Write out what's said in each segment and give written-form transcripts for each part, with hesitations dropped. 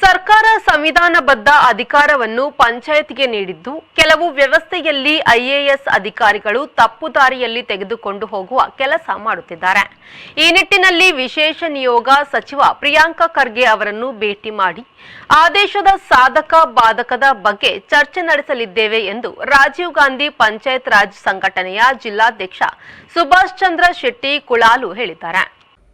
ಸರ್ಕಾರ ಸಂವಿಧಾನಬದ್ಧ ಅಧಿಕಾರವನ್ನು ಪಂಚಾಯತ್ಗೆ ನೀಡಿದ್ದು ಕೆಲವು ವ್ಯವಸ್ಥೆಯಲ್ಲಿ ಐಎಎಸ್ ಅಧಿಕಾರಿಗಳು ತಪ್ಪು ದಾರಿಯಲ್ಲಿ ತೆಗೆದುಕೊಂಡು ಹೋಗುವ ಕೆಲಸ ಮಾಡುತ್ತಿದ್ದಾರೆ. ಈ ನಿಟ್ಟಿನಲ್ಲಿ ವಿಶೇಷ ನಿಯೋಗ ಸಚಿವ ಪ್ರಿಯಾಂಕ ಖರ್ಗೆ ಅವರನ್ನು ಭೇಟಿ ಮಾಡಿ ಆದೇಶದ ಸಾಧಕ ಬಾಧಕದ ಬಗ್ಗೆ ಚರ್ಚೆ ನಡೆಸಲಿದ್ದೇವೆ ಎಂದು ರಾಜೀವ್ ಗಾಂಧಿ ಪಂಚಾಯತ್ ರಾಜ್ ಸಂಘಟನೆಯ ಜಿಲ್ಲಾಧ್ಯಕ್ಷ ಸುಭಾಷ್ ಚಂದ್ರ ಶೆಟ್ಟಿ ಕುಳಾಲು ಹೇಳಿದ್ದಾರೆ.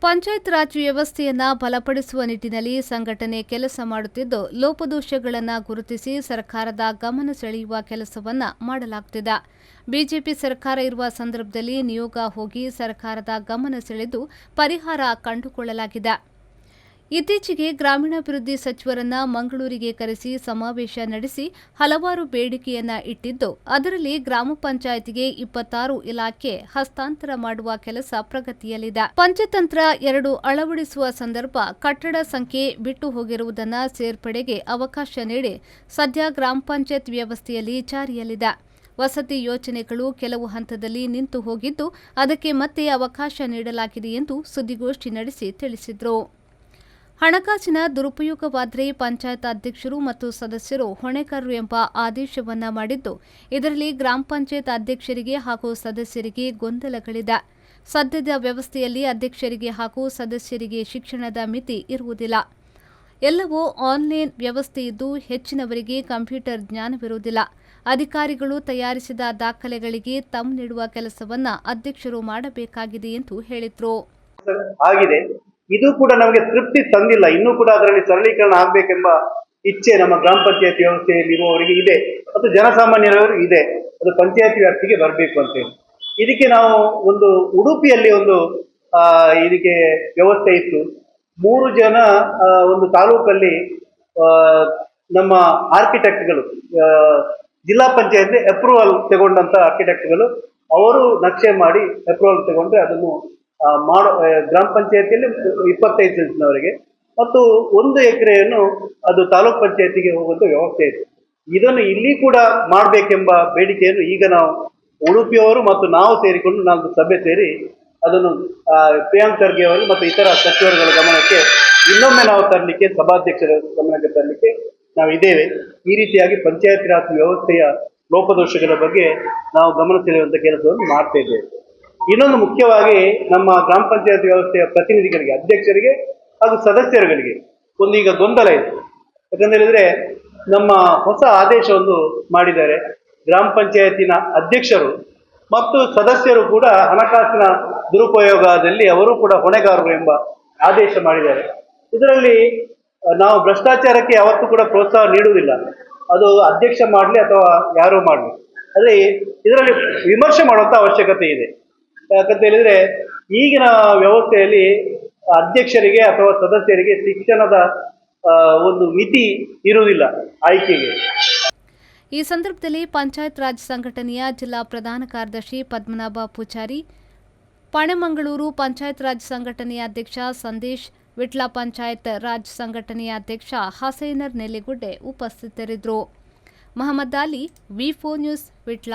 ಪಂಚಾಯತ್ ರಾಜ್ ವ್ಯವಸ್ಥೆಯನ್ನು ಬಲಪಡಿಸುವ ನಿಟ್ಟಿನಲ್ಲಿ ಸಂಘಟನೆ ಕೆಲಸ ಮಾಡುತ್ತಿದ್ದು, ಲೋಪದೋಷಗಳನ್ನು ಗುರುತಿಸಿ ಸರ್ಕಾರದ ಗಮನ ಸೆಳೆಯುವ ಕೆಲಸವನ್ನು ಮಾಡಲಾಗುತ್ತಿದೆ. ಬಿಜೆಪಿ ಸರ್ಕಾರ ಇರುವ ಸಂದರ್ಭದಲ್ಲಿ ನಿಯೋಗ ಹೋಗಿ ಸರ್ಕಾರದ ಗಮನ ಸೆಳೆದು ಪರಿಹಾರ ಕಂಡುಕೊಳ್ಳಲಾಗಿದೆ. ಇತ್ತೀಚೆಗೆ ಗ್ರಾಮೀಣಾಭಿವೃದ್ಧಿ ಸಚಿವರನ್ನ ಮಂಗಳೂರಿಗೆ ಕರೆಸಿ ಸಮಾವೇಶ ನಡೆಸಿ ಹಲವಾರು ಬೇಡಿಕೆಯನ್ನ ಇಟ್ಟಿದ್ದು, ಅದರಲ್ಲಿ ಗ್ರಾಮ ಪಂಚಾಯತಿಗೆ 26 ಇಲಾಖೆ ಹಸ್ತಾಂತರ ಮಾಡುವ ಕೆಲಸ ಪ್ರಗತಿಯಲ್ಲಿದೆ. ಪಂಚತಂತ್ರ 2 ಅಳವಡಿಸುವ ಸಂದರ್ಭ ಕಟ್ಟಡ ಸಂಖ್ಯೆ ಬಿಟ್ಟು ಹೋಗಿರುವುದನ್ನು ಸೇರ್ಪಡೆಗೆ ಅವಕಾಶ ನೀಡಿ ಸದ್ಯ ಗ್ರಾಮ ಪಂಚಾಯತ್ ವ್ಯವಸ್ಥೆಯಲ್ಲಿ ಜಾರಿಯಲ್ಲಿದೆ. ವಸತಿ ಯೋಜನೆಗಳು ಕೆಲವು ಹಂತದಲ್ಲಿ ನಿಂತು ಹೋಗಿದ್ದು, ಅದಕ್ಕೆ ಮತ್ತೆ ಅವಕಾಶ ನೀಡಲಾಗಿದೆ ಎಂದು ಸುದ್ದಿಗೋಷ್ಠಿ ನಡೆಸಿ ತಿಳಿಸಿದರು. ಹಣಕಾಸಿನ ದುರುಪಯೋಗವಾದರೆ ಪಂಚಾಯತ್ ಅಧ್ಯಕ್ಷರು ಮತ್ತು ಸದಸ್ಯರು ಹೊಣೆಗಾರರು ಎಂಬ ಆದೇಶವನ್ನ ಮಾಡಿದ್ದು, ಇದರಲ್ಲಿ ಗ್ರಾಮ ಪಂಚಾಯತ್ ಅಧ್ಯಕ್ಷರಿಗೆ ಹಾಗೂ ಸದಸ್ಯರಿಗೆ ಗೊಂದಲಗಳಿದೆ. ಸದ್ಯದ ವ್ಯವಸ್ಥೆಯಲ್ಲಿ ಅಧ್ಯಕ್ಷರಿಗೆ ಹಾಗೂ ಸದಸ್ಯರಿಗೆ ಶಿಕ್ಷಣದ ಮಿತಿ ಇರುವುದಿಲ್ಲ. ಎಲ್ಲವೂ ಆನ್ಲೈನ್ ವ್ಯವಸ್ಥೆ ಇದ್ದು, ಹೆಚ್ಚಿನವರಿಗೆ ಕಂಪ್ಯೂಟರ್ ಜ್ಞಾನವಿರುವುದಿಲ್ಲ. ಅಧಿಕಾರಿಗಳು ತಯಾರಿಸಿದ ದಾಖಲೆಗಳಿಗೆ ತಮ್ಮ ನೀಡುವ ಕೆಲಸವನ್ನ ಅಧ್ಯಕ್ಷರು ಮಾಡಬೇಕಾಗಿದೆ ಎಂದು ಹೇಳಿದರು. ಇದು ಕೂಡ ನಮಗೆ ತೃಪ್ತಿ ತಂದಿಲ್ಲ. ಇನ್ನೂ ಕೂಡ ಅದರಲ್ಲಿ ಸರಳೀಕರಣ ಆಗಬೇಕೆಂಬ ಇಚ್ಛೆ ನಮ್ಮ ಗ್ರಾಮ ಪಂಚಾಯತ್ ವ್ಯವಸ್ಥೆಯಲ್ಲಿ ಇರುವವರಿಗೆ ಇದೆ ಮತ್ತು ಜನಸಾಮಾನ್ಯರವರಿಗೆ ಇದೆ. ಅದು ಪಂಚಾಯತ್ ವ್ಯಾಪ್ತಿಗೆ ಬರಬೇಕು ಅಂತೇಳಿ ಇದಕ್ಕೆ ನಾವು ಒಂದು ಉಡುಪಿಯಲ್ಲಿ ಒಂದು ಇದಕ್ಕೆ ವ್ಯವಸ್ಥೆ ಇತ್ತು. 3 ಜನ ಒಂದು ತಾಲೂಕಲ್ಲಿ ನಮ್ಮ ಆರ್ಕಿಟೆಕ್ಟ್ಗಳು, ಜಿಲ್ಲಾ ಪಂಚಾಯತ್ ಅಪ್ರೂವಲ್ ತಗೊಂಡಂತ ಆರ್ಕಿಟೆಕ್ಟ್ಗಳು ಅವರು ನಕ್ಷೆ ಮಾಡಿ ಅಪ್ರೂವಲ್ ತಗೊಂಡ್ರೆ ಅದನ್ನು ಗ್ರಾಮ ಪಂಚಾಯತಿಯಲ್ಲಿ 25 ಸೆಂಟ್ನವರೆಗೆ ಮತ್ತು 1 ಎಕರೆಯನ್ನು ಅದು ತಾಲೂಕ್ ಪಂಚಾಯತಿಗೆ ಹೋಗುವಂತ ವ್ಯವಸ್ಥೆ ಇದೆ. ಇದನ್ನು ಇಲ್ಲಿ ಕೂಡ ಮಾಡಬೇಕೆಂಬ ಬೇಡಿಕೆಯನ್ನು ಈಗ ನಾವು ಉಡುಪಿಯವರು ಮತ್ತು ನಾವು ಸೇರಿಕೊಂಡು 4 ಸಭೆ ಸೇರಿ ಅದನ್ನು ಪ್ರಿಯಾಂಕ್ ಖರ್ಗೆ ಅವರು ಮತ್ತು ಇತರ ಸಚಿವರುಗಳ ಗಮನಕ್ಕೆ ಇನ್ನೊಮ್ಮೆ ನಾವು ತರಲಿಕ್ಕೆ, ಸಭಾಧ್ಯಕ್ಷರ ಗಮನಕ್ಕೆ ತರಲಿಕ್ಕೆ ನಾವು ಇದ್ದೇವೆ. ಈ ರೀತಿಯಾಗಿ ಪಂಚಾಯತ್ ರಾಜ್ ವ್ಯವಸ್ಥೆಯ ಲೋಪದೋಷಗಳ ಬಗ್ಗೆ ನಾವು ಗಮನ ಸೆಳೆಯುವಂತ ಕೆಲಸವನ್ನು ಮಾಡ್ತಾ ಇದ್ದೇವೆ. ಇನ್ನೊಂದು ಮುಖ್ಯವಾಗಿ ನಮ್ಮ ಗ್ರಾಮ ಪಂಚಾಯತ್ ವ್ಯವಸ್ಥೆಯ ಪ್ರತಿನಿಧಿಗಳಿಗೆ, ಅಧ್ಯಕ್ಷರಿಗೆ ಹಾಗೂ ಸದಸ್ಯರುಗಳಿಗೆ ಈಗ ಗೊಂದಲ ಇದೆ. ಯಾಕಂತ ಹೇಳಿದ್ರೆ ನಮ್ಮ ಹೊಸ ಆದೇಶವನ್ನು ಮಾಡಿದ್ದಾರೆ. ಗ್ರಾಮ ಪಂಚಾಯತಿನ ಅಧ್ಯಕ್ಷರು ಮತ್ತು ಸದಸ್ಯರು ಕೂಡ ಹಣಕಾಸಿನ ದುರುಪಯೋಗದಲ್ಲಿ ಅವರು ಕೂಡ ಹೊಣೆಗಾರರು ಎಂಬ ಆದೇಶ ಮಾಡಿದ್ದಾರೆ. ಇದರಲ್ಲಿ ನಾವು ಭ್ರಷ್ಟಾಚಾರಕ್ಕೆ ಯಾವತ್ತೂ ಕೂಡ ಪ್ರೋತ್ಸಾಹ ನೀಡುವುದಿಲ್ಲ. ಅದು ಅಧ್ಯಕ್ಷ ಮಾಡಲಿ ಅಥವಾ ಯಾರೋ ಮಾಡಲಿ, ಆದರೆ ಇದರಲ್ಲಿ ವಿಮರ್ಶೆ ಮಾಡುವಂತ ಅವಶ್ಯಕತೆ ಇದೆ. ಯಾಕಂತ ಹೇಳಿದ್ರೆ ಈಗಿನ ವ್ಯವಸ್ಥೆಯಲ್ಲಿ ಅಧ್ಯಕ್ಷರಿಗೆ ಅಥವಾ ಸದಸ್ಯರಿಗೆ ಶಿಕ್ಷಣದ ಒಂದು ಮಿತಿ ಇರುವುದಿಲ್ಲ ಆಯ್ಕೆಗೆ. ಈ ಸಂದರ್ಭದಲ್ಲಿ ಪಂಚಾಯತ್ ರಾಜ್ ಸಂಘಟನೆಯ ಜಿಲ್ಲಾ ಪ್ರಧಾನ ಕಾರ್ಯದರ್ಶಿ ಪದ್ಮನಾಭ ಪೂಜಾರಿ, ಪಣೆಮಂಗಳೂರು ಪಂಚಾಯತ್ ರಾಜ್ ಸಂಘಟನೆಯ ಅಧ್ಯಕ್ಷ ಸಂದೇಶ್, ವಿಟ್ಲ ಪಂಚಾಯತ್ ರಾಜ್ ಸಂಘಟನೆಯ ಅಧ್ಯಕ್ಷ ಹಸೈನರ್ ನೆಲ್ಲಿಗುಡ್ಡೆ ಉಪಸ್ಥಿತರಿದ್ದರು. ಮಹಮ್ಮದ್ ಅಲಿ, ವಿ4 ನ್ಯೂಸ್, ವಿಟ್ಲ.